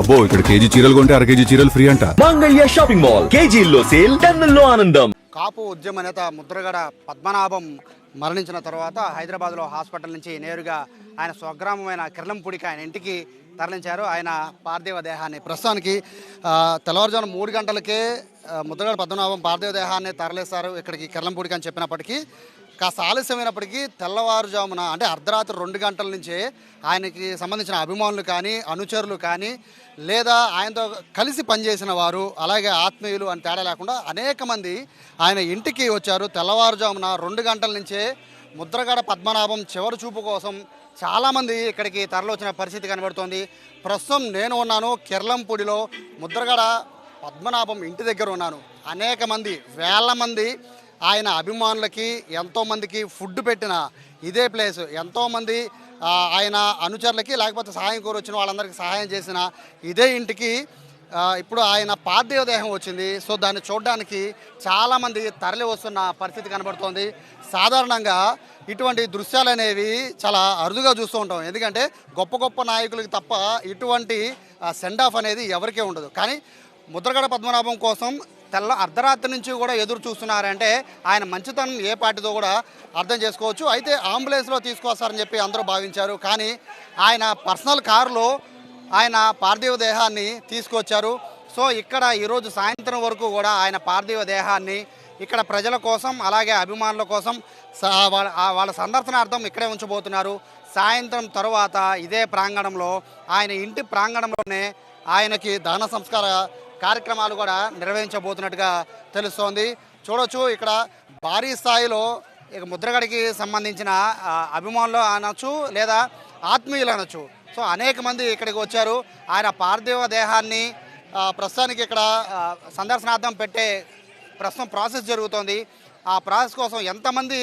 అబ్బో ఇక్కడ కేజీ చీరలు కొంటే అర కేజీ చీరలు ఫ్రీ అంట. మంగళ్య షాపింగ్ మాల్ కేజీల్లో సేల్, టన్నుల్లో ఆనందం. కాపు ఉద్యమ నేత ముద్రగడ పద్మనాభం మరణించిన తర్వాత హైదరాబాద్లో హాస్పిటల్ నుంచి నేరుగా ఆయన స్వగ్రామమైన కిర్లంపూడికి ఆయన ఇంటికి తరలించారు. ఆయన పార్థివ దేహాన్ని ప్రస్తుతానికి తెల్లవారుజామున 3 గంటలకే ముద్రగడ పద్మనాభం పార్థివ దేహాన్ని తరలిస్తారు ఇక్కడికి కిర్లంపూడికి అని చెప్పినప్పటికీ కాస్త ఆలస్యమైనప్పటికీ తెల్లవారుజామున అంటే అర్ధరాత్రి 2 గంటల నుంచే ఆయనకి సంబంధించిన అభిమానులు కానీ అనుచరులు కానీ లేదా ఆయనతో కలిసి పనిచేసిన వారు అలాగే ఆత్మీయులు అని తేడా లేకుండా అనేక మంది ఆయన ఇంటికి వచ్చారు. తెల్లవారుజామున 2 గంటల నుంచే ముద్రగడ పద్మనాభం చివరి చూపు కోసం చాలామంది ఇక్కడికి తరలివచ్చిన పరిస్థితి కనబడుతోంది. ప్రస్తుతం నేను ఉన్నాను కిర్లంపూడిలో ముద్రగడ పద్మనాభం ఇంటి దగ్గర ఉన్నాను. అనేక మంది వేల మంది ఆయన అభిమానులకి ఎంతోమందికి ఫుడ్ పెట్టిన ఇదే ప్లేస్, ఎంతోమంది ఆయన అనుచరులకి లేకపోతే సహాయం కోరి వచ్చిన వాళ్ళందరికీ సహాయం చేసిన ఇదే ఇంటికి ఇప్పుడు ఆయన పార్థివ దేహం వచ్చింది. సో దాన్ని చూడడానికి చాలామంది తరలి వస్తున్న పరిస్థితి కనబడుతోంది. సాధారణంగా ఇటువంటి దృశ్యాలు అనేవి చాలా అరుదుగా చూస్తూ ఉంటాం, ఎందుకంటే గొప్ప గొప్ప నాయకులకి తప్ప ఇటువంటి సెండ్ ఆఫ్ అనేది ఎవరికీ ఉండదు. కానీ ముద్రగడ పద్మనాభం కోసం అర్ధరాత్రి నుంచి కూడా ఎదురు చూస్తున్నారంటే ఆయన మంచితనం ఏ పార్టీతో కూడా అర్థం చేసుకోవచ్చు. అయితే అంబులెన్స్లో తీసుకొస్తారని చెప్పి అందరూ భావించారు, కానీ ఆయన పర్సనల్ కారులో ఆయన పార్థివ దేహాన్ని తీసుకొచ్చారు. సో ఇక్కడ ఈరోజు సాయంత్రం వరకు కూడా ఆయన పార్థివ దేహాన్ని ఇక్కడ ప్రజల కోసం అలాగే అభిమానుల కోసం వాళ్ళ సందర్శనార్థం ఇక్కడే ఉంచబోతున్నారు. సాయంత్రం తర్వాత ఇదే ప్రాంగణంలో ఆయన ఇంటి ప్రాంగణంలోనే ఆయనకి దహన సంస్కార కార్యక్రమాలు కూడా నిర్వహించబోతున్నట్టుగా తెలుస్తోంది. చూడొచ్చు ఇక్కడ భారీ స్థాయిలో ఇక ముద్రగడికి సంబంధించిన అభిమానులు అనొచ్చు లేదా ఆత్మీయులు అనొచ్చు. సో అనేక మంది ఇక్కడికి వచ్చారు. ఆయన పార్థివ దేహాన్ని ప్రస్తుతానికి ఇక్కడ సందర్శనార్థం పెట్టే ప్రస్తుతం ప్రాసెస్ జరుగుతోంది. ఆ ప్రాసెస్ కోసం ఎంతమంది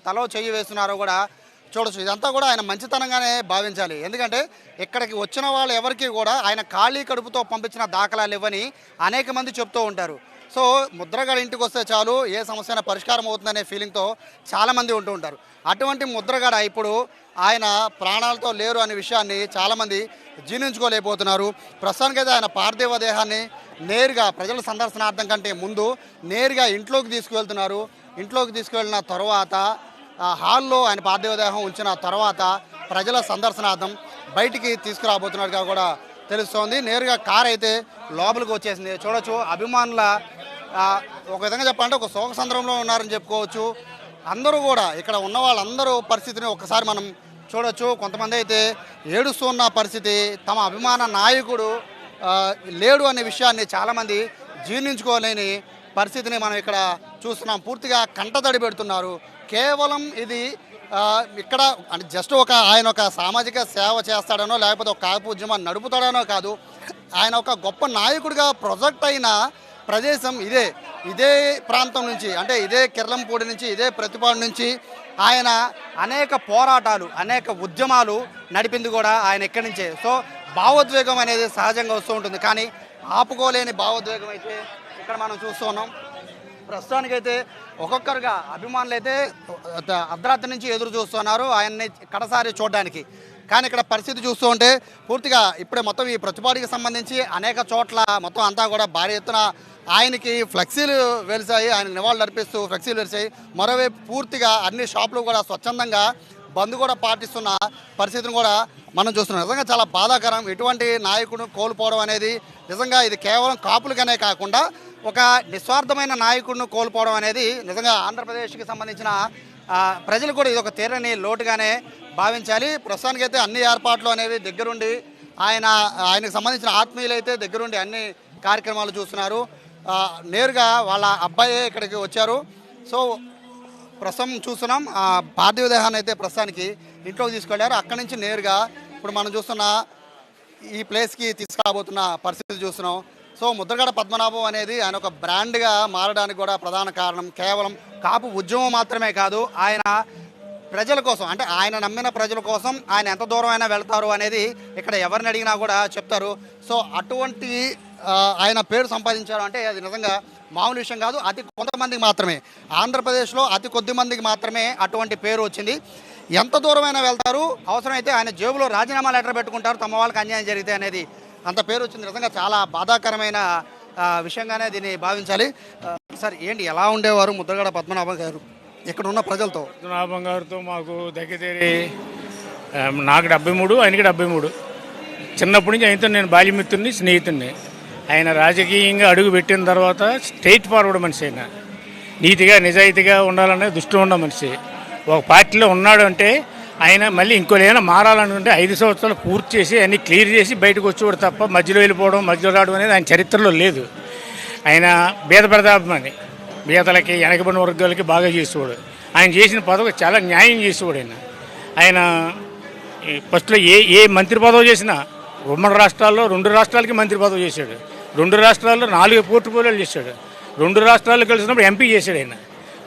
తలో చెయ్యి వేస్తున్నారో కూడా చూడొచ్చు. ఇదంతా కూడా ఆయన మంచితనంగానే భావించాలి, ఎందుకంటే ఇక్కడికి వచ్చిన వాళ్ళు ఎవరికి కూడా ఆయన ఖాళీ కడుపుతో పంపించిన దాఖలాలు ఇవ్వని అనేక మంది చెప్తూ ఉంటారు. సో ముద్రగడ ఇంటికి వస్తే చాలు ఏ సమస్య పరిష్కారం అవుతుందనే ఫీలింగ్తో చాలామంది ఉంటూ ఉంటారు. అటువంటి ముద్రగడ ఇప్పుడు ఆయన ప్రాణాలతో లేరు అనే విషయాన్ని చాలామంది జీర్ణించుకోలేకపోతున్నారు. ప్రస్తుతానికైతే ఆయన పార్థివ దేహాన్ని నేరుగా ప్రజల సందర్శనార్థం కంటే ముందు నేరుగా ఇంట్లోకి తీసుకువెళ్తున్నారు. ఇంట్లోకి తీసుకువెళ్ళిన తర్వాత హాల్లో ఆయన పార్థివ దేహం ఉంచిన తర్వాత ప్రజల సందర్శనార్థం బయటికి తీసుకురాబోతున్నట్టుగా కూడా తెలుస్తోంది. నేరుగా కార్ అయితే లోపలికి వచ్చేసింది. చూడొచ్చు అభిమానుల ఒక విధంగా చెప్పాలంటే ఒక శోక సందర్భంలో ఉన్నారని చెప్పుకోవచ్చు. అందరూ కూడా ఇక్కడ ఉన్న వాళ్ళందరూ పరిస్థితిని ఒకసారి మనం చూడొచ్చు. కొంతమంది అయితే ఏడుస్తున్న పరిస్థితి, తమ అభిమాన నాయకుడు లేడు అనే విషయాన్ని చాలామంది జీర్ణించుకోలేని పరిస్థితిని మనం ఇక్కడ చూస్తున్నాం. పూర్తిగా కంటతడి పెడుతున్నారు. కేవలం ఇది ఇక్కడ అంటే జస్ట్ ఆయన ఒక సామాజిక సేవ చేస్తాడనో లేకపోతే ఒక కాపు ఉద్యమాన్ని నడుపుతాడనో కాదు, ఆయన ఒక గొప్ప నాయకుడిగా ప్రొజెక్ట్ అయిన ప్రదేశం ఇదే ప్రాంతం నుంచి, అంటే ఇదే కిర్లంపూడి నుంచి, ఇదే ప్రతిపాడు నుంచి ఆయన అనేక పోరాటాలు అనేక ఉద్యమాలు నడిపింది కూడా ఆయన ఇక్కడి నుంచే. సో భావోద్వేగం అనేది సహజంగా వస్తూ ఉంటుంది, కానీ ఆపుకోలేని భావోద్వేగం అయితే ఇక్కడ మనం చూస్తూ ఉన్నాం. ప్రస్తుతానికైతే ఒక్కొక్కరుగా అభిమానులు అయితే అర్ధరాత్రి నుంచి ఎదురు చూస్తున్నారు ఆయన్ని కడసారి చూడడానికి. కానీ ఇక్కడ పరిస్థితి చూస్తూ ఉంటే పూర్తిగా ఇప్పుడే మొత్తం ఈ ప్రతిపాడికి సంబంధించి అనేక చోట్ల మొత్తం అంతా కూడా భారీ ఎత్తున ఆయనకి ఫ్లెక్సీలు వెలిసాయి, ఆయనకు నివాళులు అర్పిస్తూ ఫ్లెక్సీలు వెలిసాయి. మరోవైపు పూర్తిగా అన్ని షాపులు కూడా స్వచ్ఛందంగా బంద్ కూడా పాటిస్తున్న పరిస్థితిని కూడా మనం చూస్తున్నాం. నిజంగా చాలా బాధాకరం. ఇటువంటి నాయకుడు కోల్పోవడం అనేది నిజంగా ఇది కేవలం కాపులకనే కాకుండా ఒక నిస్వార్థమైన నాయకుడిని కోల్పోవడం అనేది నిజంగా ఆంధ్రప్రదేశ్కి సంబంధించిన ప్రజలు కూడా ఇది ఒక తీరని లోటుగానే భావించాలి. ప్రస్తుతానికైతే అన్ని ఏర్పాట్లు అనేవి దగ్గరుండి ఆయనకు సంబంధించిన ఆత్మీయులు అయితే దగ్గరుండి అన్ని కార్యక్రమాలు చూస్తున్నారు. నేరుగా వాళ్ళ అబ్బాయే ఇక్కడికి వచ్చారు. సో ప్రస్తుతం చూస్తున్నాం పార్థివ దేహాన్ని అయితే ప్రస్తుతానికి ఇంట్లోకి తీసుకెళ్లారు. అక్కడి నుంచి నేరుగా ఇప్పుడు మనం చూస్తున్న ఈ ప్లేస్కి తీసుకురాబోతున్న పరిస్థితి చూస్తున్నాం. సో ముద్రగడ పద్మనాభం అనేది ఆయన ఒక బ్రాండ్గా మారడానికి కూడా ప్రధాన కారణం కేవలం కాపు ఉద్యమం మాత్రమే కాదు, ఆయన ప్రజల కోసం, అంటే ఆయన నమ్మిన ప్రజల కోసం ఆయన ఎంత దూరం అయినా వెళ్తారు అనేది ఇక్కడ ఎవరిని అడిగినా కూడా చెప్తారు. సో అటువంటి ఆయన పేరు సంపాదించారు అంటే అది నిజంగా మామూలు విషయం కాదు. అతి కొంతమందికి మాత్రమే, ఆంధ్రప్రదేశ్లో అతి కొద్ది మందికి మాత్రమే అటువంటి పేరు వచ్చింది. ఎంత దూరమైనా వెళ్తారు, అవసరమైతే ఆయన జేబులో రాజీనామా లెటర్ పెట్టుకుంటారు తమ వాళ్ళకి అన్యాయం జరిగితే అనేది అంత పేరు వచ్చింది. నిజంగా చాలా బాధాకరమైన విషయంగానే దీన్ని భావించాలి. సార్ ఏంటి, ఎలా ఉండేవారు ముద్రగడ పద్మనాభం గారు ఇక్కడ ఉన్న ప్రజలతో? పద్మనాభం గారితో మాకు దగ్గర నాకు 73, ఆయనకి 73. చిన్నప్పటి నుంచి ఆయనతో నేను బాల్యమిత్రుని, స్నేహితుడిని. ఆయన రాజకీయంగా అడుగు పెట్టిన తర్వాత స్ట్రైట్ ఫార్వర్డ్ మనిషి. ఆయన నీతిగా నిజాయితీగా ఉండాలనే దృష్టి ఉన్న మనిషి. ఒక పార్టీలో ఉన్నాడు అంటే ఆయన మళ్ళీ ఇంకో ఏమైనా మారాలనుకుంటే 5 సంవత్సరాలు పూర్తి చేసి అన్ని క్లియర్ చేసి బయటకు వచ్చేవాడు తప్ప మధ్యలో వెళ్ళిపోవడం, మధ్యలో రావడం అనేది ఆయన చరిత్రలో లేదు. ఆయన బీద ప్రతాపమని బీదలకి, వెనకబడిన వర్గాలకి బాగా చేసేవాడు. ఆయన చేసిన పదవి చాలా న్యాయం చేసేవాడు. ఆయన ఫస్ట్లో ఏ మంత్రి పదవి చేసినా ఉమ్మడి రాష్ట్రాల్లో 2 రాష్ట్రాలకి మంత్రి పదవి చేశాడు. 2 రాష్ట్రాల్లో 4 పోర్టుఫోలియోలు చేశాడు. 2 రాష్ట్రాలు కలిసినప్పుడు ఎంపీ చేశాడు. ఆయన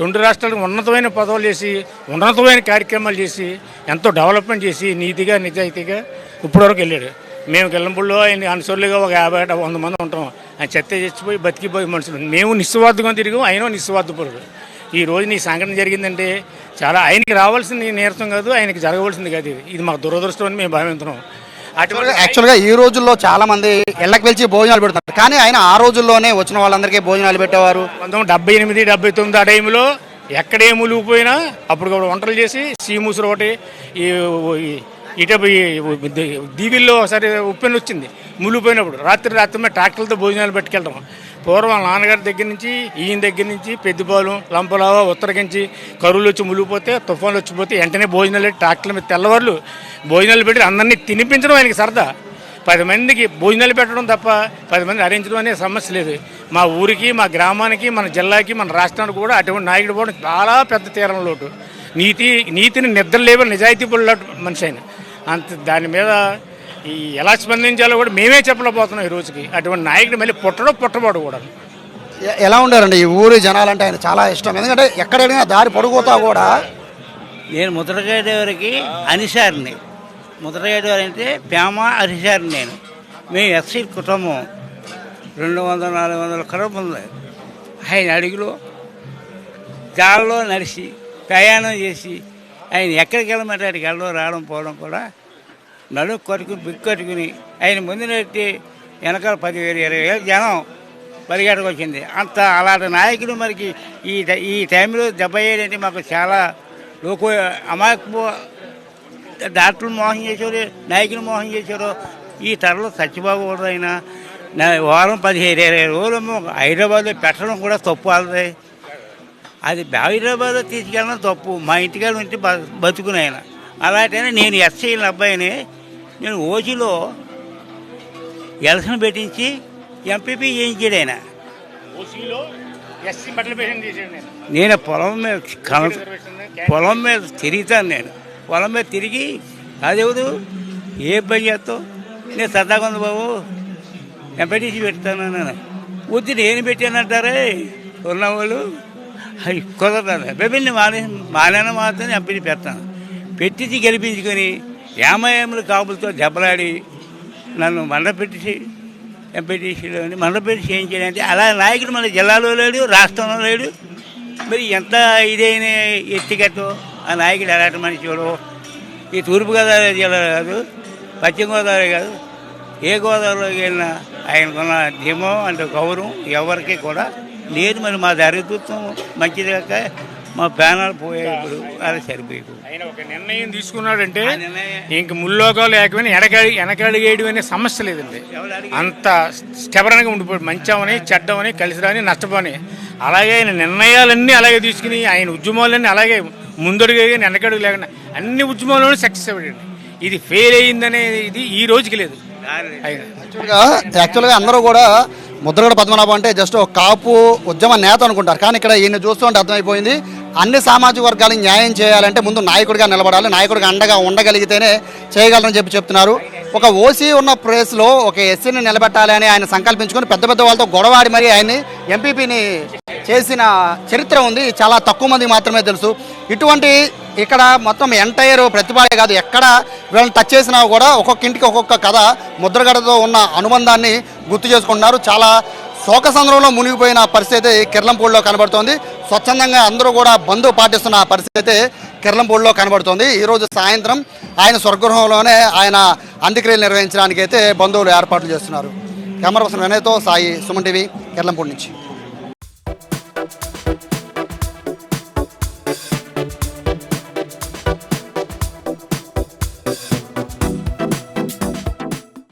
2 రాష్ట్రాలకు ఉన్నతమైన పదవులు చేసి, ఉన్నతమైన కార్యక్రమాలు చేసి, ఎంతో డెవలప్మెంట్ చేసి, నీతిగా నిజాయితీగా ఇప్పటివరకు వెళ్ళాడు. మేము కిల్లంపూడిలో ఆయన అనుసరులుగా ఒక 50-100 మంది ఉంటాం. ఆయన చెత్త చచ్చిపోయి బతికిపోయి మనుషులు. మేము నిస్వార్థంగా తిరిగాం, ఆయన నిస్వార్థపరుడు. ఈ రోజు నీ సంఘటన జరిగిందంటే చాలా ఆయనకి రావాల్సింది నీరసం కాదు, ఆయనకి జరగవలసింది కాదు. ఇది మాకు దురదృష్టం అని మేము భావిస్తున్నాం. యాక్చువల్గా ఈ రోజుల్లో చాలా మంది ఇళ్ళకి వెళ్ళి భోజనాలు పెడుతున్నారు, కానీ ఆయన ఆ రోజుల్లోనే వచ్చిన వాళ్ళందరికీ భోజనాలు పెట్టేవారు. 1978, 79 ఆ టైంలో ఎక్కడే ములిగిపోయినా అప్పుడు కూడా వంటలు చేసి సీమూసులు ఒకటి ఇట దీవిల్లో ఒకసారి ఉప్పెన వచ్చింది. ములిగిపోయినప్పుడు రాత్రి మీద ట్రాక్టర్లతో భోజనాలు పెట్టుకెళ్ళడం. పూర్వం నాన్నగారి దగ్గర నుంచి, ఈయన దగ్గర నుంచి పెద్దపాలెం, లంపలావ, ఉత్తరకించి కరువులు వచ్చి ములిగిపోతే, తుఫాన్లు వచ్చిపోతే వెంటనే భోజనాలు పెట్టి ట్రాక్టర్ల మీద తెల్లవారులు భోజనాలు పెట్టి అందరినీ తినిపించడం ఆయనకి సరదా. 10 మందికి భోజనాలు పెట్టడం తప్ప 10 మంది అరించడం అనే సమస్య లేదు. మా ఊరికి, మా గ్రామానికి, మన జిల్లాకి, మన రాష్ట్రానికి కూడా అటువంటి నాయకుడు పోవడం చాలా పెద్ద తీరం లోటు. నీతిని నిద్ర లేవని నిజాయితీ పడిన మనిషి ఆయన. అంత దాని మీద ఎలా స్పందించాలో కూడా మేమే చెప్పలేకపోతున్నాం ఈ రోజుకి. అటువంటి నాయకుడు మళ్ళీ పుట్టబోడు కూడా. ఎలా ఉండారండి ఈ ఊరి జనాలంటే ఆయన చాలా ఇష్టం, ఎందుకంటే ఎక్కడైనా దారి పొడుగుతా కూడా. నేను ముద్రగడవారికి అనిసారిని. ముద్రగడవారి అంటే ప్రేమ అనిసారిని నేను. మేము ఎస్సీ కుటుంబం 200-400 కుటుంబం ఉంది. ఆయన అడుగులో జాలలో నడిచి ప్రయాణం చేసి ఆయన ఎక్కడికి వెళ్ళమంటే అక్కడికి వెళ్ళడం, రావడం, పోవడం కూడా నడుము కొట్టుకుని బిక్కొట్టుకుని ఆయన ముందు నెట్టి వెనకాల 10,000-20,000 జనం పరిగెట్టకు వచ్చింది. అంత అలాంటి నాయకుడు మనకి ఈ టైంలో 70 అంటే మాకు చాలా లోకు అమాయకపు డాక్టర్లు మోసం చేశారు, నాయకులు మోసం చేశారు. ఈ తరలో చచ్చిపోకూడదు. అయినా వారం 15-20 రోజులు హైదరాబాద్లో పెట్టడం కూడా తప్పు వాళ్ళది. అది హైదరాబాద్లో తీసుకెళ్ళడం తప్పు. మా ఇంటికాడ ఉంటే బతుకుని ఆయన. అలాంటి నేను ఎస్ఐల అబ్బాయిని నేను ఓజీలో ఎలక్షన్ పెట్టించి ఎంపీపీ చేయించాడు ఆయన. నేను పొలం మీద తిరుగుతాను. నేను పొలం మీద తిరిగి అదేవుదు ఏ పని చేస్తావు, నేను సరదాగా ఉంది బాబు ఎంపీటీసీ పెడతాను అన్నాను. వద్దు నేను పెట్టానంటారే ఉన్నవాళ్ళు అవి కుదరదు. బెబిల్ని మానేన మాత్రం ఎంపీటీ పెడతాను. పెట్టించి గెలిపించుకొని ఏమేములు కాపులతో దెబ్బలాడి నన్ను మండపెట్టి ఎంపీటీసీలోని మండపెట్టి చేయించాడంటే అలా నాయకుడు మన జిల్లాలో లేడు, రాష్ట్రంలో లేడు. మరి ఎంత ఇదైన ఎత్తికట్టు ఆ నాయకుడు ఎలాంటి మనిషి చూడు. ఈ తూర్పుగోదావరి జిల్లా కాదు, పశ్చిమ గోదావరి కాదు, ఏ గోదావరిలోకి వెళ్ళినా ఆయనకున్న ధీమం అంటే గౌరవం ఎవరికి కూడా లేదు. మరి మా దరిద్రత్వం మంచిది కాక మా ప్రాణాలు పోయేప్పుడు అలా సరిపోయేప్పుడు ఆయన ఒక నిర్ణయం తీసుకున్నాడంటే ఇంక ముల్లోకాలు లేకపోయినా వెనకడిగేయడం అనే సమస్య లేదండి. అంత స్టెబరంగా ఉండిపోయాడు. మంచమని, చెడ్డమని, కలిసి రాని, నష్టపోని. అలాగే ఆయన నిర్ణయాలన్నీ అలాగే తీసుకుని ఆయన ఉద్యమాలన్నీ అలాగే ముందడుగు వెనకడుగు లేకుండా అన్ని ఉద్యమాల్లోనూ సక్సెస్ అయ్యాడండి. ఇది ఫెయిల్ అయ్యిందనేది ఇది ఈ రోజుకి లేదు. యాక్చువల్గా అందరూ కూడా ముద్రగడ పద్మనాభం అంటే జస్ట్ ఒక కాపు ఉద్యమ నేత అనుకుంటారు, కానీ ఇక్కడ ఈయన చూస్తుంటే అర్థమైపోయింది అన్ని సామాజిక వర్గాలకు న్యాయం చేయాలంటే ముందు నాయకుడిగా నిలబడాలి, నాయకుడిగా అండగా ఉండగలిగితేనే చేయగలరని చెప్తున్నారు. ఒక ఓసీ ఉన్న ప్లేస్లో ఒక ఎస్సీని నిలబెట్టాలి అని ఆయన సంకల్పించుకొని పెద్ద పెద్ద వాళ్ళతో గొడవాడి మరి ఆయన్ని ఎంపీపీని చేసిన చరిత్ర ఉంది. చాలా తక్కువ మందికి మాత్రమే తెలుసు. ఇటువంటి ఇక్కడ మొత్తం ఎంటైర్ ప్రతిభాయే కాదు, ఎక్కడ వీళ్ళని టచ్ చేసినా కూడా ఒక్కొక్క ఇంటికి ఒక్కొక్క కథ ముద్రగడతో ఉన్న అనుబంధాన్ని గుర్తు చేసుకుంటున్నారు. చాలా శోకసంద్రంలో మునిగిపోయిన పరిస్థితి కిర్లంపూడిలో కనబడుతోంది. స్వచ్ఛందంగా అందరూ కూడా బంద్ పాటిస్తున్న పరిస్థితి కిర్లంపూడిలో కనబడుతోంది. ఈరోజు సాయంత్రం ఆయన స్వగృహంలోనే ఆయన అంత్యక్రియలు నిర్వహించడానికి అయితే బంధువులు ఏర్పాట్లు చేస్తున్నారు. కెమెరా పర్సన్ వినయ్తో సాయి, సుమన్ టీవీ, కిర్లంపూడి నుంచి.